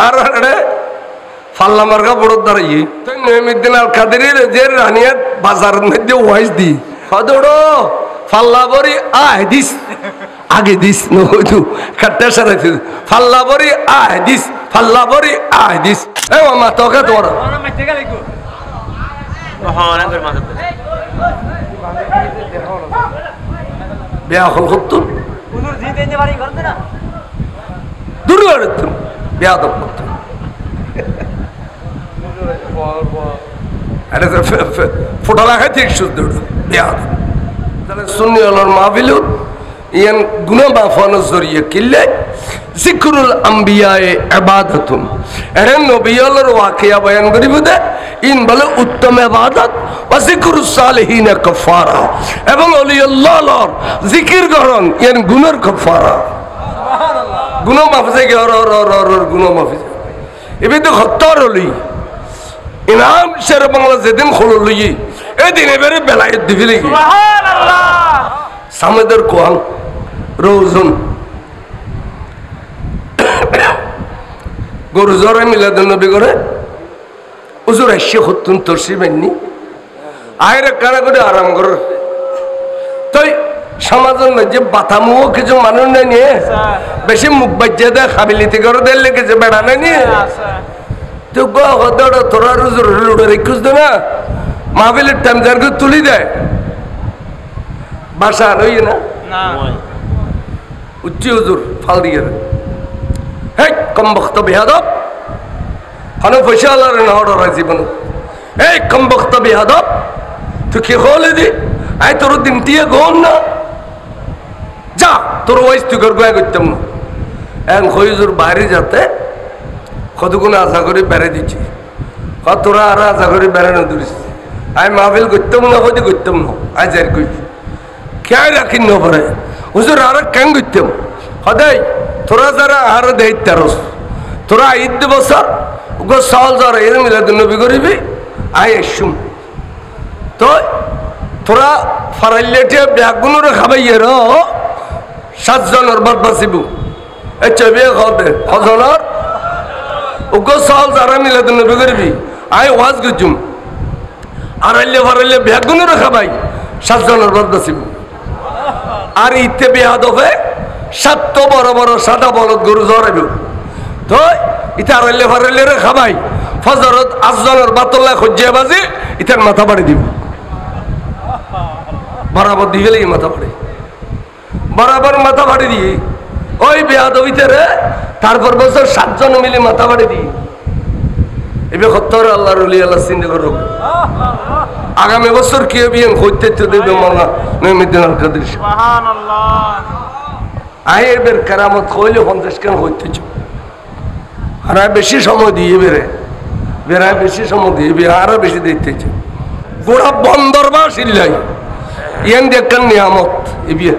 আর আরে ফাল্লা মার্কা বড় দাঁড়িয়ে তুই নইমুদ্দিন আল কাদেরের যে রানিয়াত বাজারের মধ্যে ওয়াইজ দি হদড়ো ফাল্লা বড়ি আয় দিস আগে দিস নহতু কাটটা সারাইতে ফাল্লা বড়ি আয় দিস ফাল্লা বড়ি আয় দিস এ মামা তোকে তোর বিয়া হল করতো দূর বিয়া তো করতো ফোটা লাগাই ঠিক শুদ্ধ বিয়া তাহলে সুন্নি হলোর মাহফিলুত ইয়ান গুনাহ মাফানোর জরিয়ে কিল্লে জিকরুল আম্বিয়ায়ে ইবাদাতুন এরে নবী হলোর ওয়াকিয়া বয়ান করিব দে ইন বলে উত্তম ইবাদত ওয়া জিকরুস সালিহিন কাফারা এবং ওলিয়াল্লাহর জিকির করন ইয়ান গুনার কাফারা সুবহানাল্লাহ গুনাহ মাফজে কে আর গুনাহ মাফজে এবে তো খত্তর হলি ইনাম শের বাংলা যেদিন খোলো লই এদিন এবারে বেলায়েত দিবি লাগি সুবহানাল্লাহ সামেদের কোয়াং রোজন গরু জরে মিলাদুন নবী করে হুজুর এসে হতুন তরসি বেননি আয়রে কারা করে আরাম কর তাই সমাজের মধ্যে বাতামু কিছু মানুষ নাই নিয়ে বেশি মুখ বাজ্যা দেয় খাবিলিতি করে দিলে কিছু বেড়া নাই নিয়ে তো গদড় তোরা হুজুর লুড়ে রেখুস দে না মাহফিলের টাইম যার তুলি দেয় বাসা রই না উচ্চ হুজুর ফাল দিয়ে হে কম বক্ত বেহাদব হানো পয়সা আল্লাহর না অর্ডার জীবন এই কম বক্ত বেহাদব তুই কি হলে দি আই তোর দিন দিয়ে গোন না যা তোর ওয়াইস তুই গর গয়া করতাম না এখন হুজুর বাইরে যাতে কতগুলো আশা করে বেড়ে দিচ্ছি তোরা আর আশা করে বেড়ানো ধরিস আমি মাহফিল করতাম না হয়তো করতাম না আজ আর কই খেয়াল রাখি না পরে হুজুর আর কেন করতাম সদাই তোরা যারা আর দেয় তেরোস তোরা ঈদ বছর ওগো সাল যারা এর মিলাদুন নবী করিবি আই এসুম তো তোরা ফারাইলেটে ব্যাগুনোর খাবাইয়ের 7 জনের বাদ বাঁচিব এই চবিয়ে খাওয়াতে হজনের ওগো সাল যারা মিলাদুন নবী করিবি আই ওয়াজ গুজুম আর আইলে ফারাইলে ব্যাগুনোর খাবাই 7 জনের বাদ বাঁচিব আর ইতে বেহাদ হবে 7 বড় বড় সাদা বলদ গরু জরাইব তো ইটা আড়াইলে ফারাইলে রে খাবাই ফজরত 8 জনের বাতল্লা খুঁজিয়া বাজি ইটার মাথা বাড়ি দিব বরাবর দিয়ে গেলে মাথা বাড়ি বরাবর মাথা বাড়ি দিয়ে ওই বেহাদ হইতে রে তারপর বছর 7 জন মিলে মাথা বাড়ি দিয়ে এবার হত্তর আল্লাহর ওলি আল্লাহ চিন্তা করো আগামী বছর কি হবে হইতে তো দেবে মাওলানা নঈমুদ্দিন আল কাদের সুবহানাল্লাহ আয়ের বের কেরামত কইলে 50 কেন হইতেছ আর বেশি সময় দিয়ে বেড়ায় বেশি সময় দিয়ে আরো বেশি দেখতেছে গোড়া বন্দর বা সিল্লাই ইয়ান দেখেন নিয়ামত এবিয়া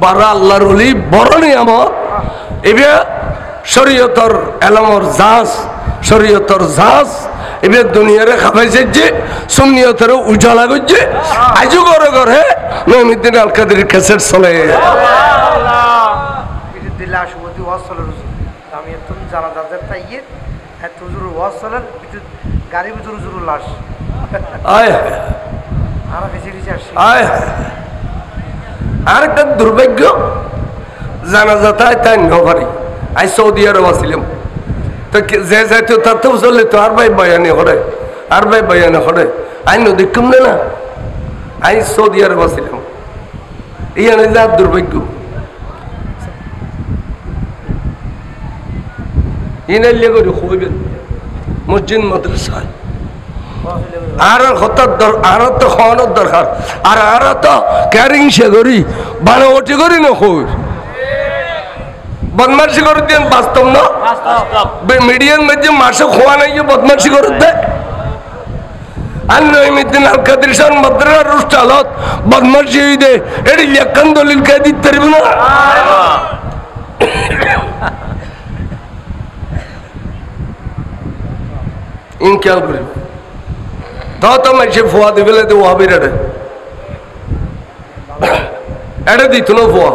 বারা আল্লাহর ওলি বড় নিয়ামত এবিয়া শরীয়তর এলমর জাস শরীয়তর জাস এবার দুনিয়ারে খাবাইছে যে সুন্নিয়তের উজালা করছে আজও ঘরে ঘরে নঈমুদ্দিন আল কাদের ক্যাসেট চলে আমি এত জানা যাদের তাই এত হুজুর ওয়াজ চলেন গাড়ি হুজুর হুজুর লাশ আয় আর বেশি বেশি আসছে আয় আর একটা দুর্ভাগ্য জানাজা তাই নভারি আই সৌদি আরব আসছিলাম তো যে যাইতো তার তো চললে তো আর ভাই বয়ানে হরে আই নদী কমলে না আই সৌদি আরব আসছিলাম ইয়ানে যা দুর্ভাগ্য ইনাইলে করে খুঁজবেন মসজিদ মাদ্রাসায় আর হঠাৎ আর তো খাওয়ানোর দরকার আর তো ক্যারিং সে করি বানাওটি করি না খুব বদমাশি করে দেন বাস্তব না মিডিয়ার মধ্যে মাসে খোয়া নাই বদমাশি করে দেয় আর নঈমুদ্দিন আল কাদের সাহেব মাদ্রাসার রুস্টালত বদমাশি হয়ে দে এটি লেখান দলিল কে দিতে পারব না ইনকাল করি তো মাসে ফোয়া দিবে ওহাবির এটা দিত না ফোয়া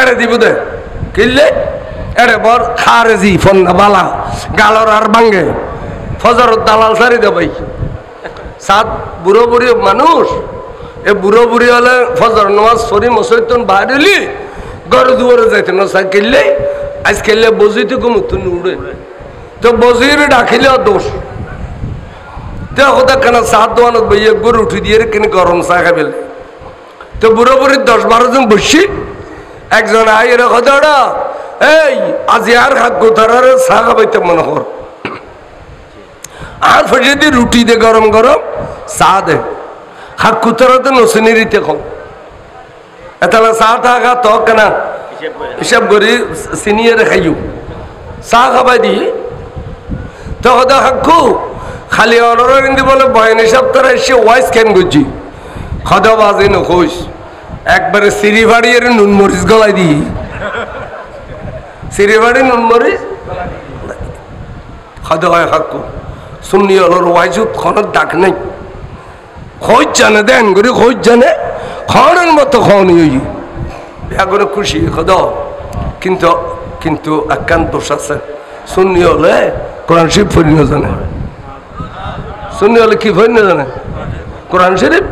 এটা দিব দে কিনলে এরে বর খারেজি ফন্না বালা গালর আর ভাঙ্গে ফজরত দালাল সারি দে ভাই সাত বুড়ো বুড়ি মানুষ এ বুড়ো বুড়ি হলে ফজর নামাজ সরি মসজিদ বাড়িলি গড় দুয়ারে যাইতে না সাইকেললে আজকাল বজিতে কমতুন উড়ে তো বজির ডাকিলে দোষ তো কথা কেন সাত দোয়ানত বইয়ে গরু উঠি দিয়ে কেন গরম চা খাবেল তো বুড়ো বুড়ি 10-12 জন বসি একজন আইয়ের কথা এই আজি আর হাত গোতার চা খাবাইতে মনে কর আর ফসে দিয়ে রুটি দে গরম গরম চা দে হাত কুতারাতে নসিনিরিতে কম এতলা চা টা খা তো কেনা হিসাব করি সিনিয়র খাইও চা খাবাই দি তো কথা হাক্কু খালি অনর কিন্তু বলে বয়ন হিসাব তারা এসে ওয়াইস কেন করছি খদা বাজে নখোস একবারে সিঁড়ি বাড়িয়ে নুন মরিচ গলাই দি সিঁড়ি বাড়ি নুন মরিচ খদা হয় হাক্কু শুননি অলর ওয়াইজুত খনত ডাক নেই খোঁজ জানে দেন করে খোঁজ জানে খনের মতো খাওয়ানি হই এখন খুশি খদা কিন্তু কিন্তু একান্ত দোষ আছে শুননি হলে কোরআন শরীফ ফরি না জানে শুননি হলে কি ফরি না জানে কোরআন শরীফ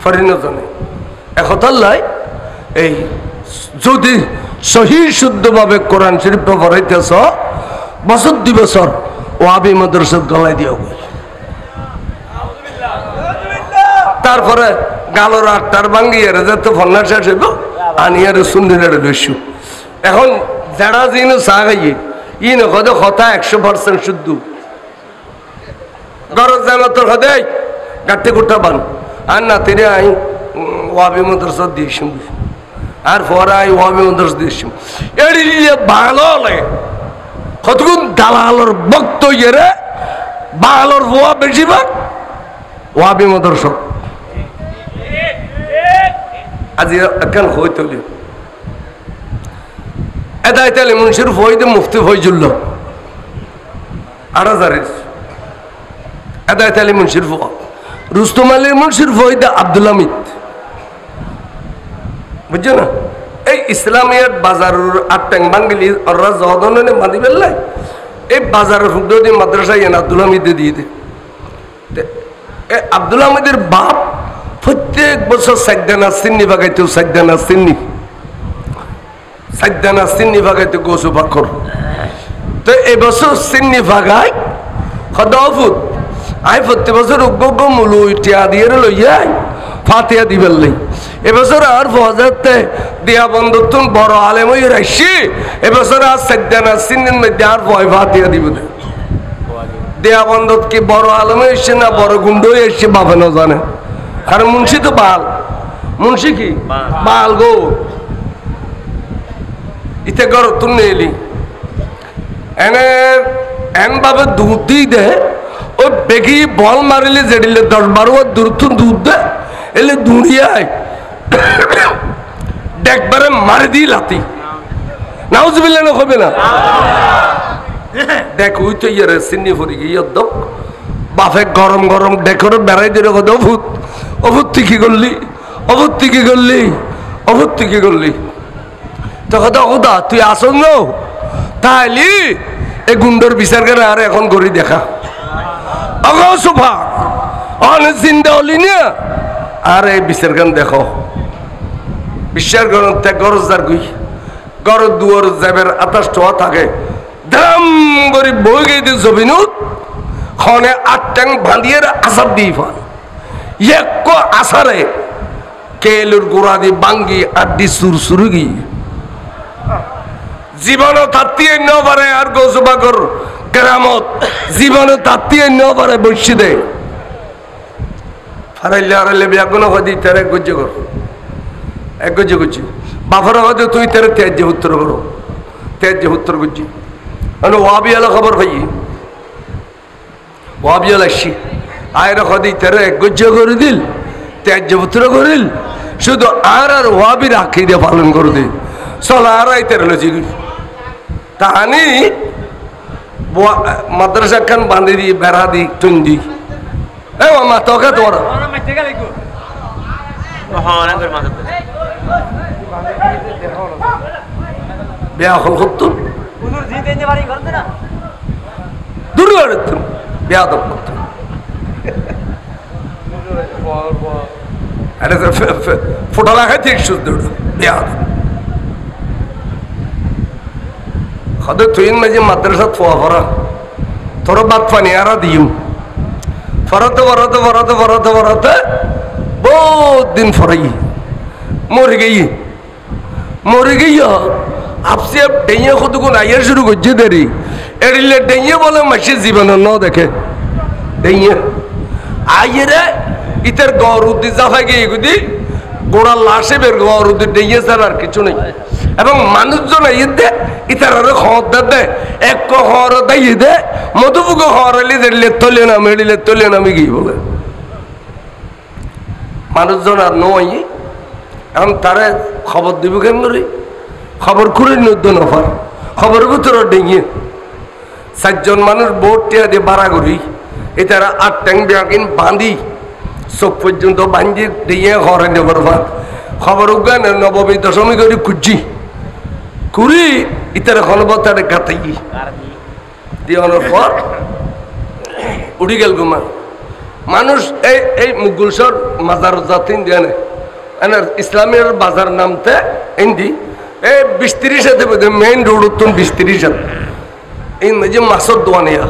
ফরি না জানে একতাল্লাই এই যদি সহি শুদ্ধভাবে কোরআন শরীফ পড়াইতেছ বছর 2 বছর ওয়াবি মাদ্রাসা গলাই দিয়া তারপরে গালোর আটটার ভাঙ্গিয়ারে যাতে ফন্না শেষ হইব আনিয়ারে সুন্দর লইসু এখন যারা যিনি চা খাইয়ে ই নখদে কথা 100% শুদ্ধ গরজ জানা তোর হদে গাট্টি কুটা বান আর না তেরে আই ওয়াবি মাদ্রাসা দিয়েছি আর পরে আই ওয়াবি মাদ্রাসা দিয়েছি এড়িয়ে ভালো লাগে কতক্ষণ দালালর বক্ত ইয়েরে বাঙালোর ভুয়া বেশিরভাগ ওয়াবি মাদ্রাসা আজি একখান হই তলি এদাই তাহলে মুন্সির ফইদে মুফতি ফইজুল্ল 8000 এদাই তাহলে মুন্সির ফোয়া রুস্তম আলী মুন্সির ফইদে আব্দুল হামিদ বুঝছো না এই ইসলামিয়ার বাজারের আটটাং বাঙ্গিলি ওরা জহদনে বাঁধি ফেললাই এই বাজারের ফুটো দিয়ে মাদ্রাসায় এনে আব্দুল হামিদে দিয়ে দে আব্দুল হামিদের বাপ প্রত্যেক বছর সাইদানা সিন্নি বাগাইতো সাইদানা সিন্নি বাগাইতো গোসু পাখর তো এবছর সিন্নি বাগাই সদাফুত আই প্রত্যেক বছর উগ্গ মুলু ইটিয়া দিয়ে লইয়াই ফাতিয়া দিবেন লাই এবছর আর ফজাতে দিয়া বন্ধুত্ব বড় আলেম হয়ে রাখছি এবছর আর সাইদানা সিন্নির মধ্যে আর ভয় ফাতিয়া দিব দেয়া বন্ধত কি বড় আলেম এসছে না বড় গুন্ড এসছে বাপে না জানে আর মুন্সি তো বাল মুন্সি কি বাল গো ইতে গর তুই এলি এনে এন ভাবে দুধ দিই দে ওই বেগি বল মারিলে যেডিলে 10-12 দূর দুধ দে এলে দুনিয়ায় দেখবারে মারি দি লাতি নাউজুবিল্লাহ না হবে না দেখ ওই তো ইয়ারে সিন্নি ফরি গিয়ে দক বাপে গরম গরম ডেকর বেড়াই দিয়ে রেখো অভূত অভূত তুই কি করলি অভূত তুই কি করলি অভূত তুই কি করলি তখন দা তুই আসন ন তাইলি এই গুন্ডর বিচার করে আর এখন করি দেখা অগো সোফা অনেক চিন্তা হলি না আর এই বিচার গান দেখো বিশ্বাস করুন তে গরজদার গুই গরজ দুয়ার যাবের 28 টাকা থাকে দাম করে বই গেছে জমিনুত খনে 8 ট্যাং বাঁধিয়ে আসার দিয়ে ফান এক আসারে কেলুর গোড়া দিয়ে বাঙ্গি আড্ডি সুরসুরু গিয়ে জীবনও তাত্তিয়ে ন পারে আর গোসবাকর কেরামত জীবনও তাত্তিয়ে ন পারে বসে দে ফারাইলে হারাইলে বিয়াগুনো হদি তার এক গজ্য কর এক গজ্য করছি বাফারা হয়তো তুই তার ত্যাজ্য উত্তর করো ত্যাজ্য উত্তর করছি মানে ওয়াবিয়ালা খবর ভাই ওয়াবিয়াল আসছি আয়ের হদি তার এক গজ্য করে দিল ত্যাজ্য উত্তর করিল শুধু আর আর ওয়াবির আঁকি দিয়ে পালন করে দিল চল আর আইতে রয়েছি তাহানি মাদ্রাসা খান বাঁধি দি বেড়া দি টুন দি এ মা তোকে তোর বিয়া হল সত্তর দূরে আড়তুন বেয়াদব করত ফোটা লাগাই ঠিক শুদ্ধ বেয়াদব হদে তুই মাঝে মাদ্রাসা ফোয়া ফরা তোর বাদ পানি আরা দিম ফরাতে ফরাতে ফরাতে ফরাতে ফরাতে বহুত দিন ফরাই মরে গেই আপসি আপ ডেইয়া কতক্ষণ আইয়ার শুরু করছে দেরি এড়িলে ডেইয়া বলে মাসি জীবন ন দেখে ডেইয়া আইয়েরে ইতার গড় উদ্দি জাফা গিয়ে এগুদি গোড়া লাশে বের গড় উদ্দি ডেইয়া ছাড়া আর কিছু নেই এবং মানুষজন আইয়ে দে ইতার আরো খবর দে এক হর দাইয়ে দে মধুপুক হরালি দেড়লে তলে নামে এড়িলে তলে নামে গিয়ে বলে মানুষজন আর নয় এখন তারা খবর দিব কেন রে খবর খুঁড়ে নদ্য নফার খবরের ভিতরে ডেঙিয়ে 4 জন মানুষ বোট টিয়া দিয়ে বাড়া করি এ তারা 8 ট্যাং ব্যাগিন বাঁধি চোখ পর্যন্ত বাঁধি ডেঙিয়ে হরে দেবার ভাত খবর উগান 9 দশমী করে খুঁজছি কুড়ি ইতারা খনবতারে গাতাই দিয়ে অনার পর উড়ি গেল গুমা মানুষ এই মুগুলসর মাজার জাতিন দিয়ে নেয় ইসলামের বাজার নামতে ইন্দি এই 20-30 মেইন রোড উত্তম 20-30 এই যে মাছের দোয়ানিয়া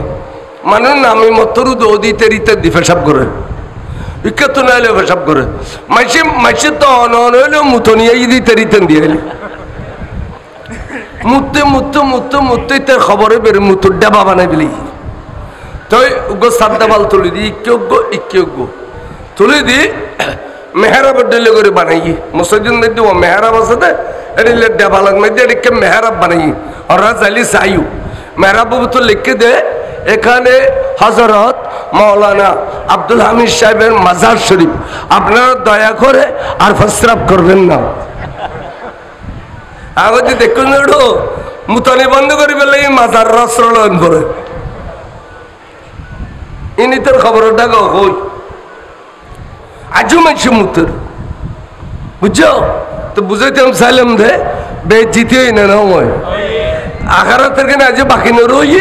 মানুষ নামি মতরু দৌদিতে রিতে দি ফেসাব করে বিখ্যাত না হলে ফেসাব করে মাসে তো অনহলেও মুতনিয়া দিতে রিতেন দিয়ে মুততে তার খবরে বের মুতুর ডাবা বানাই দিলি তো সাদ্দাবাল তুলে দি ইজ্ঞ তুলে দি মেহরাব ডেলে করে বানাই মসজিদ মধ্যে ও মেহরাব আছে এডিলে ডাবালার মধ্যে এদিকে মেহরাব বানাই আর রাজালি সাইউ মেহরাব তো লিখে দে এখানে হযরত মাওলানা আব্দুল হামিদ সাহেবের মাজার শরীফ আপনারা দয়া করে আর প্রস্রাব করবেন না আগতে দেখুন মুতানি বন্ধ করে ফেলে মাজার রসরলন করে ইনি তোর খবরটা কই আজও মাইছে মুতের বুঝছো তো বুঝাইতাম চাইলাম রে বে জিতে না নয় আখারাতের কেন আজ বাকি না রই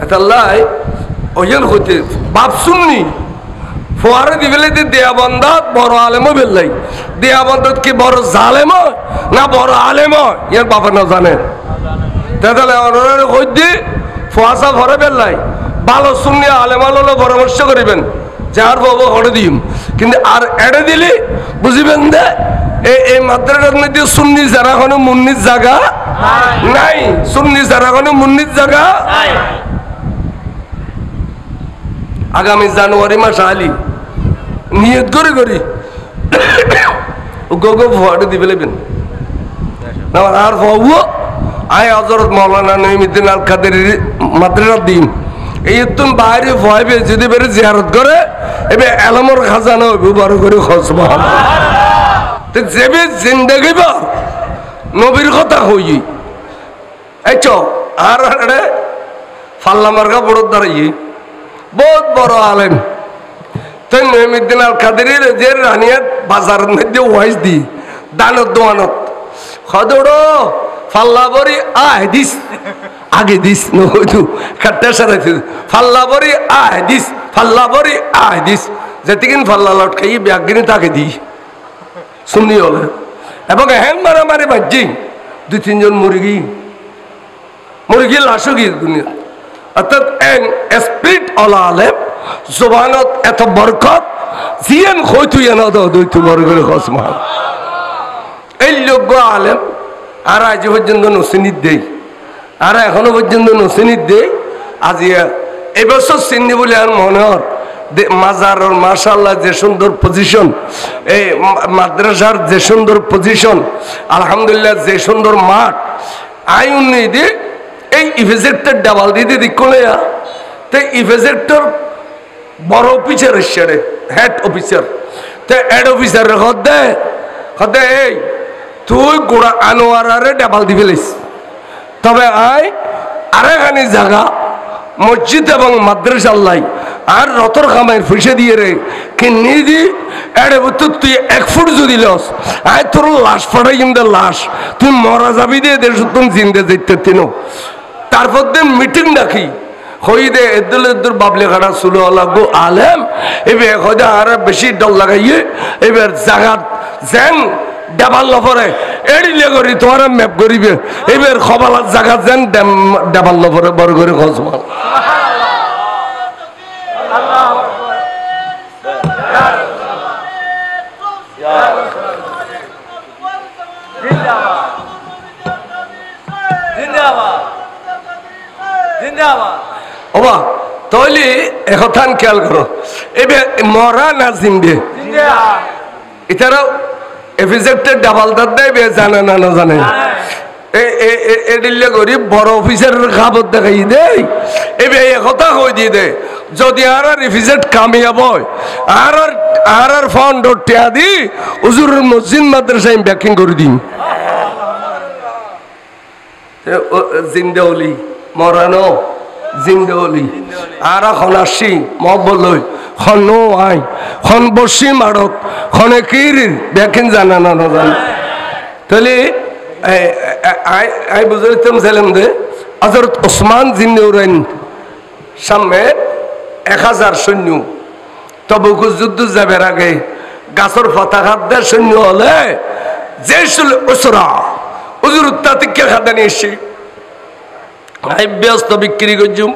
এতাল্লাই ওজন হইতে বাপ শুননি ফোয়ারে দিবেলে দেয়া বন্ধাত বড় আলেমও বেললাই দেয়া বন্ধাত কি বড় জালেম না বড় আলেম ইয়ার বাপা না জানে তাহলে অনারে কই দি ফোয়াশা ভরে বেললাই ভালো শুননি আলেম আলো পরামর্শ করিবেন যার বাবা হড়ে দিম কিন্তু আর এড়ে দিলি বুঝিবেন দে এই মাদ্রাসার মধ্যে সুন্নি যারা কোনো মুন্নির জায়গা নাই সুন্নি যারা কোনো মুন্নির জায়গা আগামী জানুয়ারি মাস আলি নিয়ত করে করি গোগো ভরে দিবে লেবেন আর বাবু আয় হযরত মাওলানা নঈমুদ্দিন আল কাদেরী মাদ্রাসা দিন এই তুন বাইরে ভয় পেয়ে যদি বেড়ে জিয়ারত করে এবার এলামর খাজানা বড় করে খসবান তো যেবে জিন্দগি বা নবীর কথা হই এই চ আর ফাল্লা মার্কা বড় দাঁড়াই বহুত বড় আলেম তাই নঈমুদ্দিন আল কাদেরীর যে রানিয়াত বাজার মধ্যে ওয়াইজ দি দানত দোয়ানত খদড় ফাল্লা বড়ি আয় দিস আগে দিস নইতু কাটটা সারাইতে ফাল্লা বড়ি আয় দিস ফাল্লা বড়ি আয় দিস যেতিকিন ফাল্লা লটকাই ব্যাগিনি তাকে দি শুনি হলে এবং হ্যান মারামারি বাজ্যি 2-3 জন মুরগি লাশও গিয়ে দুনিয়া অর্থাৎ এন স্পিরিট অলা আলেম জবানত এত বরকত জিয়ান হইতু এনা দাও দুইতু বড় করে খসমা এই লোক আলেম আর আজ পর্যন্ত নসিনিত দেই আর এখনো পর্যন্ত নসিনিত দেই আজি এবছর চিনি বলে আর মনে হয় মাজারের মাশাআল্লাহ যে সুন্দর পজিশন এই মাদ্রাসার যে সুন্দর পজিশন আলহামদুলিল্লাহ যে সুন্দর মাঠ আই উন্নই দি এই ইফেজেক্টর ডাবল দিতে দিকলে তো ইফেজেক্টর বড় অফিসার এসে হেড অফিসার তো হেড অফিসার হদে এই তুই গোড়া আনোয়ারে ডাবল দি ফেলিস তবে আয় আরেকখানি জায়গা মসজিদ এবং মাদ্রাসা আল্লাহ আর রতর খামাইয়ের পয়সা দিয়ে রে কিন্নি দি এড়ে বুঝতো তুই 1 ফুট যদি লস আয় তোর লাশ ফাটাই কিন্তু লাশ তুই মরা যাবি দিয়ে দেশ তুমি জিন্দে যেতে তিনো তারপর দিন মিটিং ডাকি হই দে এদুল এদুর বাবলে খাড়া সুলো লাগো আলেম এবার হয়তো আর বেশি ডল লাগাইয়ে এবার জাগাত যেন ডাবাল লফরে এড়িলে করি তোমার ম্যাপ করিবে এবার খবালার জায়গা যেন ডাবাল লফরে বড় করে খসমান ওবা তাহলে এখন খেয়াল করো এবার মরা না জিন্দে এটারাও এফিসেক্টের ডাবল দাঁত দেয় জানে না না জানে এডিলে করি বড় অফিসের খাবার দেখাই দেয় এবার একথা কই দিয়ে দে যদি আর রিফিজেট কামিয়াব হয় আর ফান্ড টিয়া দি হুজুরের মসজিদ মাদ্রাসায় ব্যাকিং করে দিন জিন্দে অলি মরানো জিন্দে অলি আর এখন আসি মবলই খনো আই খন বসি মারত খনে কির ব্যাকিং জানা না না জানা তাহলে আই বুঝাইতাম ছিলাম যে হযরত ওসমান জিন্নুরাইন সামনে 1000 সৈন্য তবুক যুদ্ধ যাবার আগে গাছর ফাতাহাতদের সৈন্য হলে জেশুল উসরা হুজুর তাতিকে খাদা নিয়ে এসে আই ব্যস্ত বিক্রি করছুম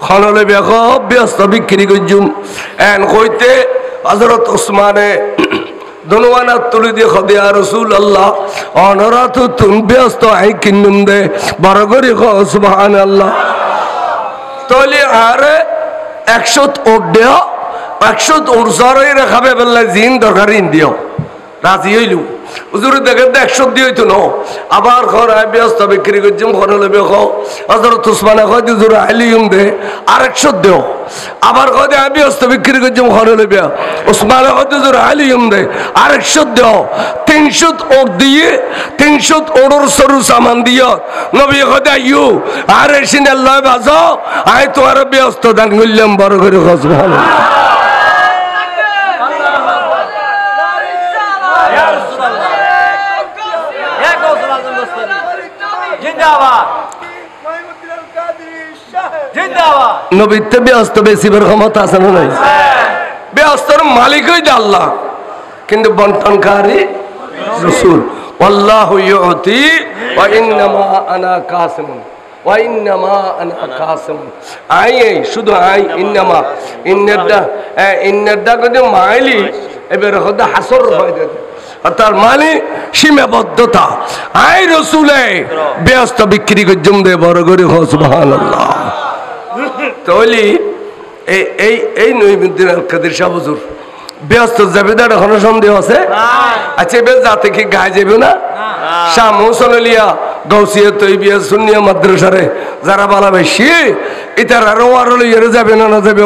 খনলে বেখ ব্যস্ত বিক্রি করছুম এন কইতে হযরত ওসমানে ধনওয়ানা তুলি দিয়ে খদিয়া রসুল আল্লাহ অনরা তো তুমি ব্যস্ত আই কিনুম দে বড় করে সুবহান আল্লাহ তাহলে আর 100 ওট দেও 100 ওট জরাই রাখাবে বললে জিন দরকার ইন দিও রাজি হইলু হুজুর দেখে 100 দিয়ে হইতো না আবার ঘর আই ব্যস্ত বিক্রি করছুম ঘর লবে খাও হযরত ওসমান কয় হুজুর আলিয়ুম দে আর 100 দেও আবার কয় আমি ব্যস্ত বিক্রি করছুম ঘর লবে ওসমান কয় হুজুর আলিয়ুম দে আর 100 দেও 300 ওট দিয়ে 300 ওটর সরু সামান দিও নবী কয় আইয়ু আর এসিন আল্লাহ বাজো আই তোমার ব্যস্ত দান কইলাম বড় করে সুবহানাল্লাহ নবীতে ব্যস্ত বেশিবার ক্ষমতা আছে না নাই ব্যস্তর মালিকই আল্লাহ কিন্তু বন্টনকারী রাসূল আল্লাহু ইউতি ওয়া ইন্নামা আনা কাসিমুন ওয়া ইন্নামা আনা কাসিমুন আই শুধু আই ইন্নামা ইন্নাদা কত মাইলি এবার হদা হাসর হয় দে তার মানে সীমাবদ্ধতা আই রসুলে ব্যস্ত বিক্রি করছুম দে বড় করে সুবহানাল্লাহ তাহলে এই নঈমুদ্দিন আল কাদের শাহ হুজুর ব্যস্ত যাবে তার কোনো সন্দেহ আছে আচ্ছা এবার যাতে কি গায়ে যাবে না শাহ মৌসলিয়া গৌসিয়া তৈবিয়া সুন্নিয়া মাদ্রাসারে যারা বালা বেশি এটার আরো আরো লইয়ার যাবে না না যাবে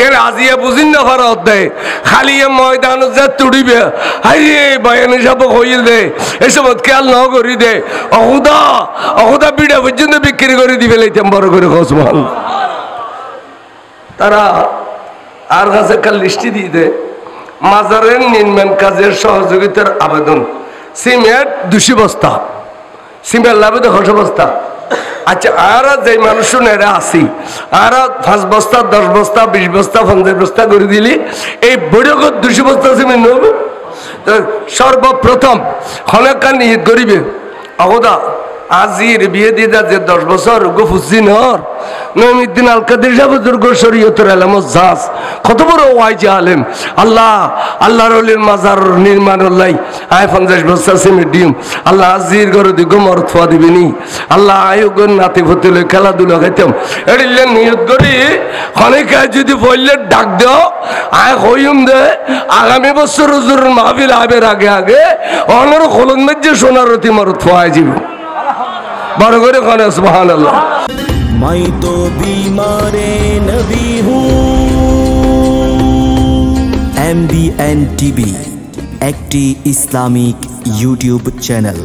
এর আজিয়া বুঝিন না পারা দেয় খালি ময়দান যা তুড়িবে হাইরে বয়ানি সব হইল দে এসব খেয়াল ন করি দে অহুদা বিড়া পর্যন্ত বিক্রি করে দিবে লাইতাম বড় করে খসমান তারা আর কাছে একটা লিস্টি দিয়ে দে মাজারের নির্মাণ কাজের সহযোগিতার আবেদন সিমেন্ট 200 বস্তা সিমেন্ট লাগবে 100 বস্তা আচ্ছা আর যে মানুষ এরা আসি আর 5 বস্তা 10 বস্তা 20 বস্তা 50 বস্তা করে দিলি এই বড় 200 বস্তা সিমেন্ট নেবে সর্বপ্রথম খনকা নিয়ত করিবে অগদা আজির বিয়ে দিদা যে 10 বছর গফুজিনর নঈমুদ্দিন আল কাদের শাহ হুজুর শরীয়তের আলামত জাস কত বড় ওয়াইজ আলেম আল্লাহর ওলির মাজার নির্মাণের লাই আয় 50 বছর সিমেডিয়াম আল্লাহ আজির ঘরে দি গোমর থোয়া দিবেনি আল্লাহ আয়োগন নাতি ফতিলে খেলাধুলা খাইতাম এডিলে নিয়ত করি খনিকা যদি বললে ডাক দাও আয় হইম দে আগামী বছর হুজুরের মাহফিল আবের আগে অনর খলন মধ্যে সোনারতি মর থোয়া যাবে बड़ करे खाने सुभान अल्लाह मैं तो बीमारे नबी हूँ MBN TV একটি ইসলামিক ইউটিউব চ্যানেল।